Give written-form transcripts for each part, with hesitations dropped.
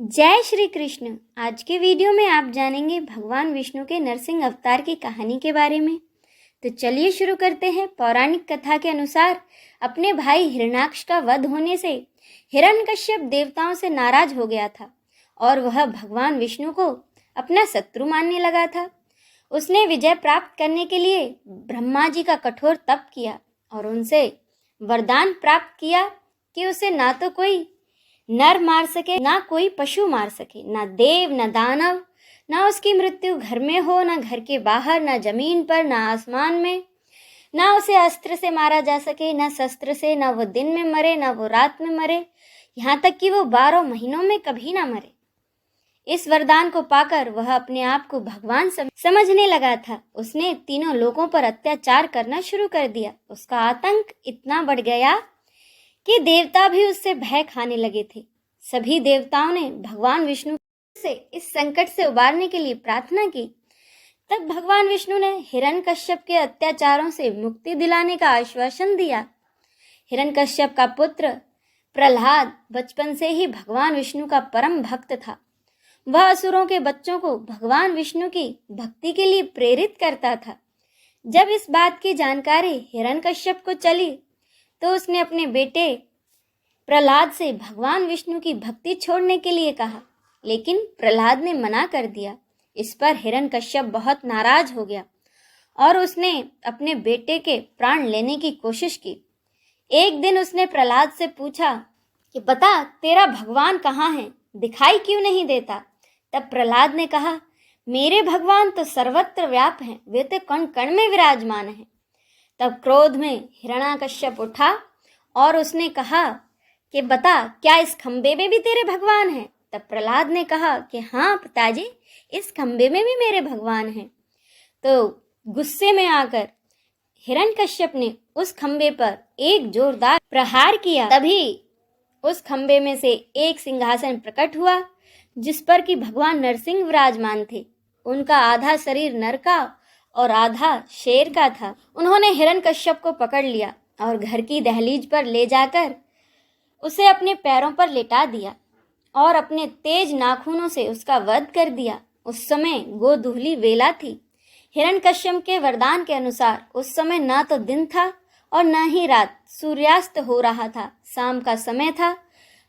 जय श्री कृष्ण। आज के वीडियो में आप जानेंगे भगवान विष्णु के नरसिंह अवतार की कहानी के बारे में। तो चलिए शुरू करते हैं। पौराणिक कथा के अनुसार अपने भाई हिरण्याक्ष का वध होने से हिरण्यकश्यप देवताओं से नाराज हो गया था और वह भगवान विष्णु को अपना शत्रु मानने लगा था। उसने विजय प्राप्त करने के लिए ब्रह्मा जी का कठोर तप किया और उनसे वरदान प्राप्त किया कि उसे ना तो कोई नर मार सके, ना कोई पशु मार सके, ना देव, ना दानव, ना उसकी मृत्यु घर में हो, ना घर के बाहर, ना जमीन पर, ना आसमान में, ना उसे अस्त्र से मारा जा सके, ना शस्त्र से, ना वो दिन में मरे, ना वो रात में मरे, यहाँ तक कि वो 12 महीनों में कभी ना मरे। इस वरदान को पाकर वह अपने आप को भगवान समझने लगा था। उसने तीनों लोगों पर अत्याचार करना शुरू कर दिया। उसका आतंक इतना बढ़ गया कि देवता भी उससे भय खाने लगे थे। सभी देवताओं ने भगवान विष्णु से इस संकट से उबारने के लिए प्रार्थना की। तब भगवान विष्णु ने हिरण्यकश्यप के अत्याचारों से मुक्ति दिलाने का आश्वासन दिया। हिरण्यकश्यप का पुत्र प्रहलाद बचपन से ही भगवान विष्णु का परम भक्त था। वह असुरों के बच्चों को भगवान विष्णु की भक्ति के लिए प्रेरित करता था। जब इस बात की जानकारी हिरण्यकश्यप को चली तो उसने अपने बेटे प्रहलाद से भगवान विष्णु की भक्ति छोड़ने के लिए कहा, लेकिन प्रहलाद ने मना कर दिया। इस पर हिरण्यकश्यप बहुत नाराज हो गया और उसने अपने बेटे के प्राण लेने की कोशिश की। एक दिन उसने प्रहलाद से पूछा कि बता, तेरा भगवान कहाँ है, दिखाई क्यों नहीं देता? तब प्रहलाद ने कहा, मेरे भगवान तो सर्वत्र व्याप हैं, वे तो कण कण में विराजमान हैं। तब क्रोध में हिरण्यकश्यप उठा और उसने कहा कि बता, क्या इस खंबे में भी तेरे भगवान हैं? तब प्रहलाद ने कहा कि हाँ पिताजी, इस खंबे में भी मेरे भगवान हैं। तो गुस्से में आकर हिरण्यकश्यप ने उस खंबे पर एक जोरदार प्रहार किया। तभी उस खंबे में से एक सिंहासन प्रकट हुआ जिस पर कि भगवान नरसिंह विराजमान थे। उनका आधा शरीर नर का और आधा शेर का था। उन्होंने हिरण्यकश्यप को पकड़ लिया और घर की दहलीज पर ले जाकर उसे अपने पैरों पर लेटा दिया और अपने तेज नाखूनों से उसका वध कर दिया। उस समय गोधूली वेला थी। हिरण्यकश्यप के वरदान के अनुसार उस समय ना तो दिन था और न ही रात। सूर्यास्त हो रहा था, शाम का समय था।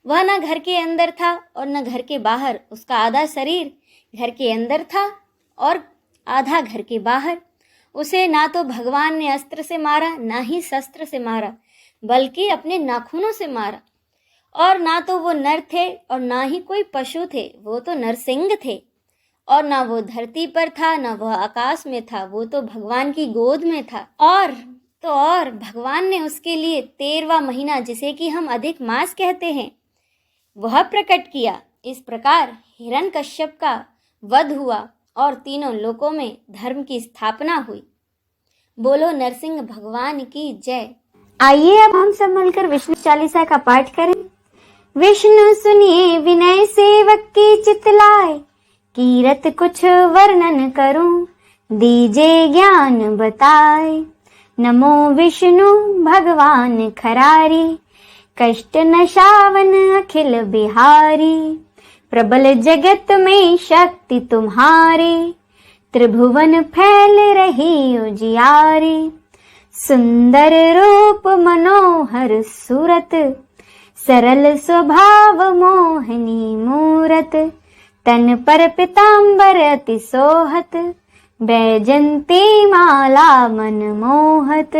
वह न घर के अंदर था और न घर के बाहर। उसका आधा शरीर घर के अंदर था और आधा घर के बाहर। उसे ना तो भगवान ने अस्त्र से मारा, ना ही शस्त्र से मारा, बल्कि अपने नाखूनों से मारा। और ना तो वो नर थे और ना ही कोई पशु थे, वो तो नरसिंह थे। और ना वो धरती पर था, ना वह आकाश में था, वो तो भगवान की गोद में था। और भगवान ने उसके लिए 13वां महीना, जिसे कि हम अधिक मास कहते हैं, वह प्रकट किया। इस प्रकार हिरण्यकश्यप का वध हुआ और तीनों लोकों में धर्म की स्थापना हुई। बोलो नरसिंह भगवान की जय। आइए अब हम सब मिलकर विष्णु चालीसा का पाठ करें। विष्णु सुनिए विनय सेवक की चितलाए, कीरत कुछ वर्णन करूं, दीजे ज्ञान बताए। नमो विष्णु भगवान खरारी, कष्ट नशावन अखिल बिहारी। प्रबल जगत में शक्ति तुम्हारी, त्रिभुवन फैल रही उजियारी। सुंदर रूप मनोहर सूरत, सरल स्वभाव मोहनी मूरत। तन पर पीतांबर अति सोहत, बैजंती माला मन मोहत।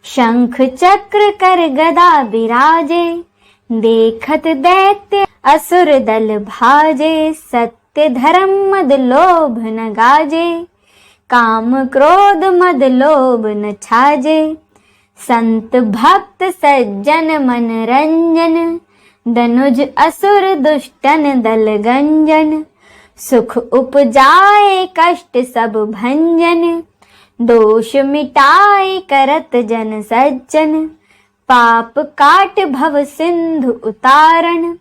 शंख चक्र कर गदा विराजे, देखत दैत्य असुर दल भाजे। सत्य धर्म मद लोभ न गाजे, काम क्रोध मद लोभ न छाजे। संत भक्त सज्जन मन रंजन, दनुज असुर दुष्टन दल गंजन। सुख उपजाए कष्ट सब भंजन, दोष मिटाए करत जन सज्जन। पाप काट भव सिंधु उतारण,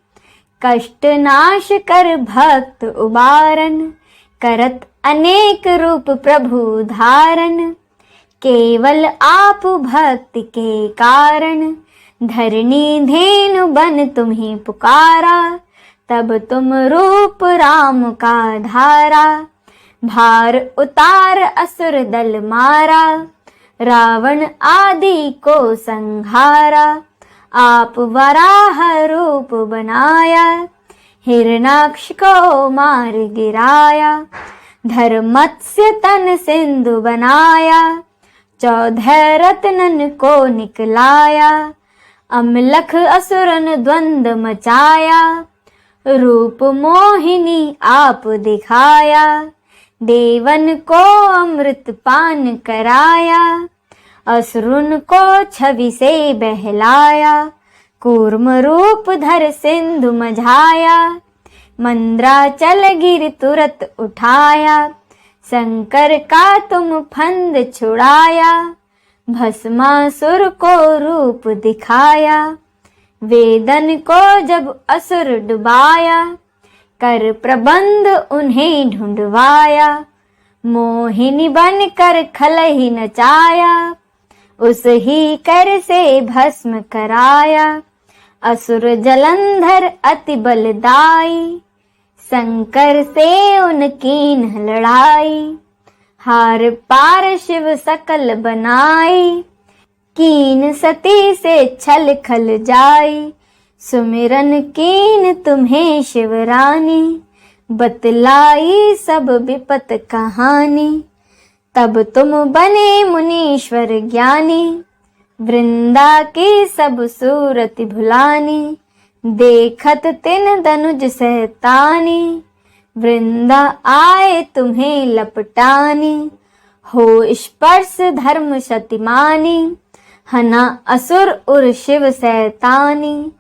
कष्ट नाश कर भक्त उबारन। करत अनेक रूप प्रभु धारण, केवल आप भक्ति के कारण। धरणी धेनु बन तुम्हें पुकारा, तब तुम रूप राम का धारा, भार उतार असुर दल मारा, रावण आदि को संहारा। आप वराह रूप बनाया, हिरणाक्ष को मार गिराया, धर्मत्स्य तन सिंधु बनाया, 14 रत्नन को निकलाया, अमलख असुरन द्वंद मचाया, रूप मोहिनी आप दिखाया, देवन को अमृत पान कराया, असुरन को छवि से बहलाया, कूर्म रूप धर सिंधु मझाया, मंद्राचल गिर तुरत उठाया, शंकर का तुम फंद छुड़ाया, भस्मासुर को रूप दिखाया, वेदन को जब असुर डुबाया, कर प्रबंध उन्हें ढूंढवाया, मोहिनी बन कर खलहि नचाया, उस ही कर से भस्म कराया, असुर जलंधर अति बलदाई, शंकर से उनकी लड़ाई, हार पार शिव सकल बनाई, कीन सती से छल खल जाई, सुमिरन कीन तुम्हें शिवरानी, बतलाई सब विपत कहानी, तब तुम बने मुनीश्वर ज्ञानी, वृंदा की सब सूरत भुलानी, देखत तिन दनुज सहतानी, वृंदा आए तुम्हें लपटानी, हो स्पर्श धर्म शतिमानी, हना असुर उर शिव सैतानी,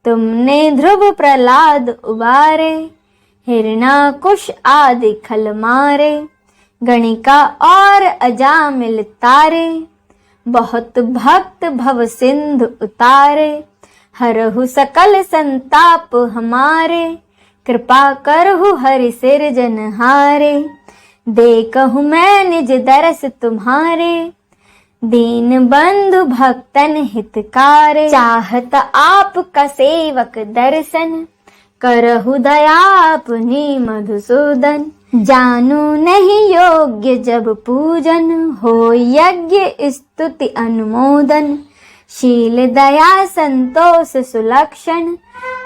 तुमने ध्रुव प्रहलाद उबारे, हिरणाकुश आदि खल मारे, गणिका और अजामिल तारे, बहुत भक्त भव सिंधु उतारे, हरहु सकल संताप हमारे, कृपा करहु हरि सिरजनहारे, देखहु मैं निज दरस तुम्हारे, दीन बंधु भक्तन हितकारे, चाहत आपका सेवक दर्शन, करहु दया अपनी मधुसूदन, जानू नहीं योग्य जब पूजन, हो यज्ञ स्तुति अनुमोदन, शील दया संतोष सुलक्षण,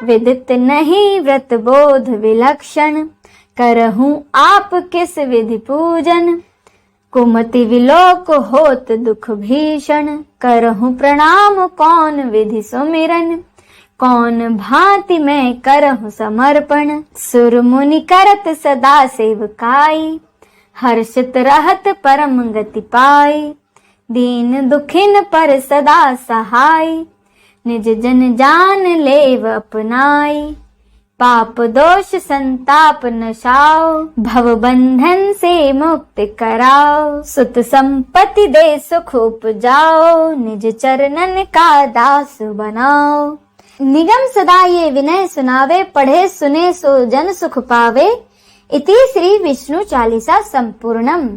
विदित नहीं व्रत बोध विलक्षण, करहूं आप किस विधि पूजन, कुमति विलोक होत दुख भीषण, करहूं प्रणाम कौन विधि सुमिरन, कौन भांति मैं करहूं समर्पण, सुर मुनि करत सदा सेवकाई, हर्षित रहत परम गति पाई, दीन दुखिन पर सदा सहाय, निज जन जान लेव अपनाई, पाप दोष संताप नशाओ, भव बंधन से मुक्त कराओ, सुत संपत्ति दे सुख उपजाओ, निज चरणन का दास बनाओ, निगम सदा ये विनय सुनावे, पढ़े सुने सो जन सुख पावे, इति श्री विष्णु चालीसा संपूर्णम।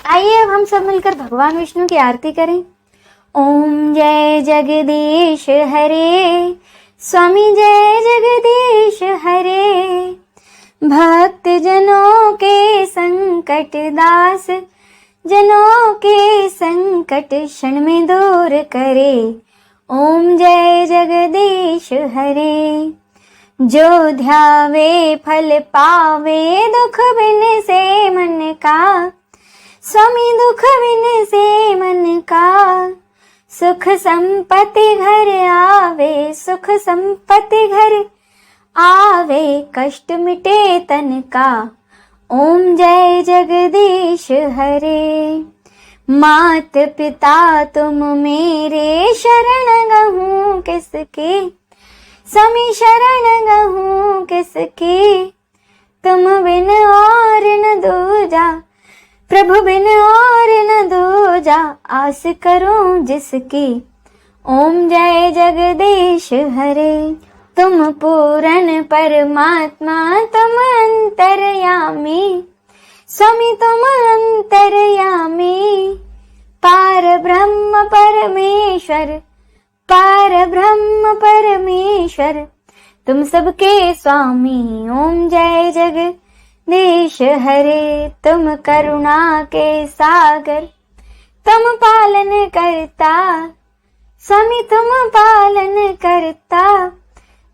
आइए अब हम सब मिलकर भगवान विष्णु की आरती करें। ओम जय जगदीश हरे, स्वामी जय जगदीश हरे, भक्त जनों के संकट दास, जनों के संकट क्षण में दूर करे। ओम जय जगदीश हरे, जो ध्यावे फल पावे, दुख बिन से मन का, स्वामी दुख बिन से मन का, सुख संपत्ति घर आवे, सुख संपत्ति घर आवे, कष्ट मिटे तन का। ओम जय जगदीश हरे, मात पिता तुम मेरे, शरण गहूँ किसके, स्वामी शरण गहूँ किसके, तुम बिन और न दूजा, प्रभु बिन और न दूजा, आस करूं जिसकी। ओम जय जगदीश हरे, तुम पूर्ण परमात्मा, तुम अंतर्यामी, स्वामी तुम अंतर्यामी, पार ब्रह्म परमेश्वर, पार ब्रह्म परमेश्वर, तुम सबके स्वामी। ओम जय जगदीश हरे, तुम करुणा के सागर, तुम पालन करता स्वामी, तुम पालन करता।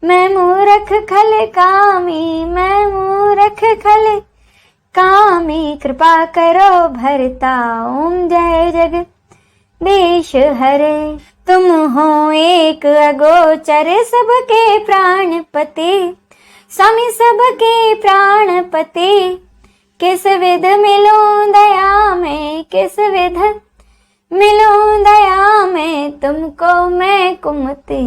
मैं मूर्ख खल कामी, मैं मूर्ख खल कामी, कृपा करो भरता। ओम जय जगदीश हरे, तुम हो एक अगोचर, सबके प्राणपति स्वामी, सबके प्राणपति। किस विध मिलूं दया में, किस विध मिलूं दया में, तुमको मैं कुमति।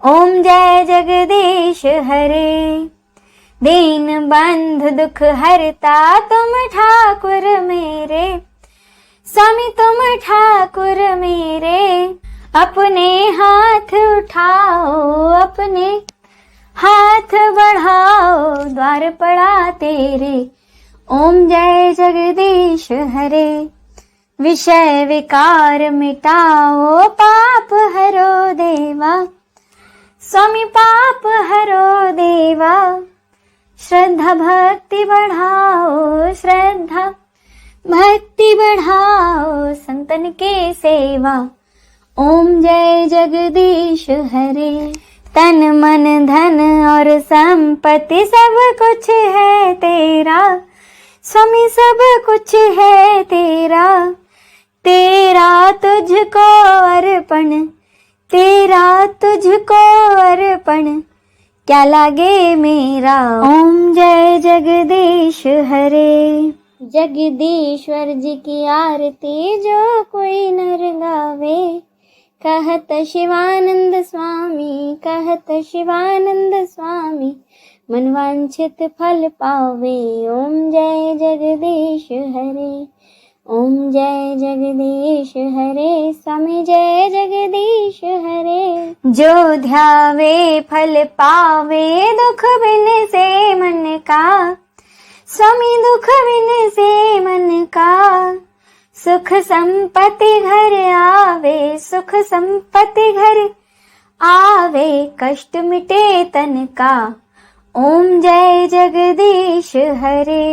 ओम जय जगदीश हरे, दीन बंधु दुख हरता, तुम ठाकुर मेरे स्वामी, तुम ठाकुर मेरे। अपने हाथ उठाओ, अपने हाथ बढ़ाओ, द्वार पड़ा तेरे। ओम जय जगदीश हरे, विषय विकार मिटाओ, पाप हरो देवा स्वामी, पाप हरो देवा। श्रद्धा भक्ति बढ़ाओ, श्रद्धा भक्ति बढ़ाओ, संतन के सेवा। ओम जय जगदीश हरे, तन मन धन और संपत्ति सब कुछ है तेरा स्वामी, सब कुछ है तेरा। तेरा तुझको अर्पण, तेरा तुझको अर्पण, क्या लागे मेरा। ओम जय जगदीश हरे, जगदीश्वर जी की आरती जो कोई नर गावे, कहत शिवानंद स्वामी, कहत शिवानंद स्वामी, मनवांछित फल पावे। ओम जय जगदीश हरे, ओम जय जगदीश हरे, स्वामी जय जगदीश हरे। जो ध्यावे फल पावे, दुख बिन से मन का स्वामी, दुख बिन से मन का। सुख संपत्ति घर आवे, सुख संपत्ति घर आवे, कष्ट मिटे तन का। ओम जय जगदीश हरे।